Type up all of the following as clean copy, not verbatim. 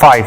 5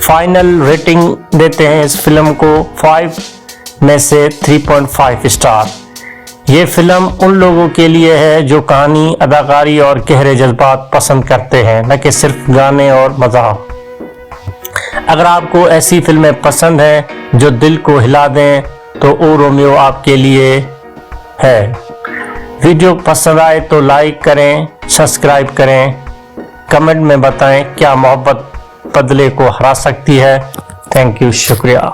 final rating देते हैं इस फिल्म को 5 में से 3.5 स्टार। ये फिल्म उन लोगों के लिए है जो कहानी, अदाकारी और गहरे जज्बात पसंद करते हैं, न कि सिर्फ गाने और मज़ाक। अगर आपको ऐसी फिल्में पसंद हैं जो दिल को हिला दें तो ओ रोमियो आपके लिए है। वीडियो पसंद आए तो लाइक करें, सब्सक्राइब करें, कमेंट में बताएं क्या मोहब्बत बदले को हरा सकती है। थैंक यू, शुक्रिया।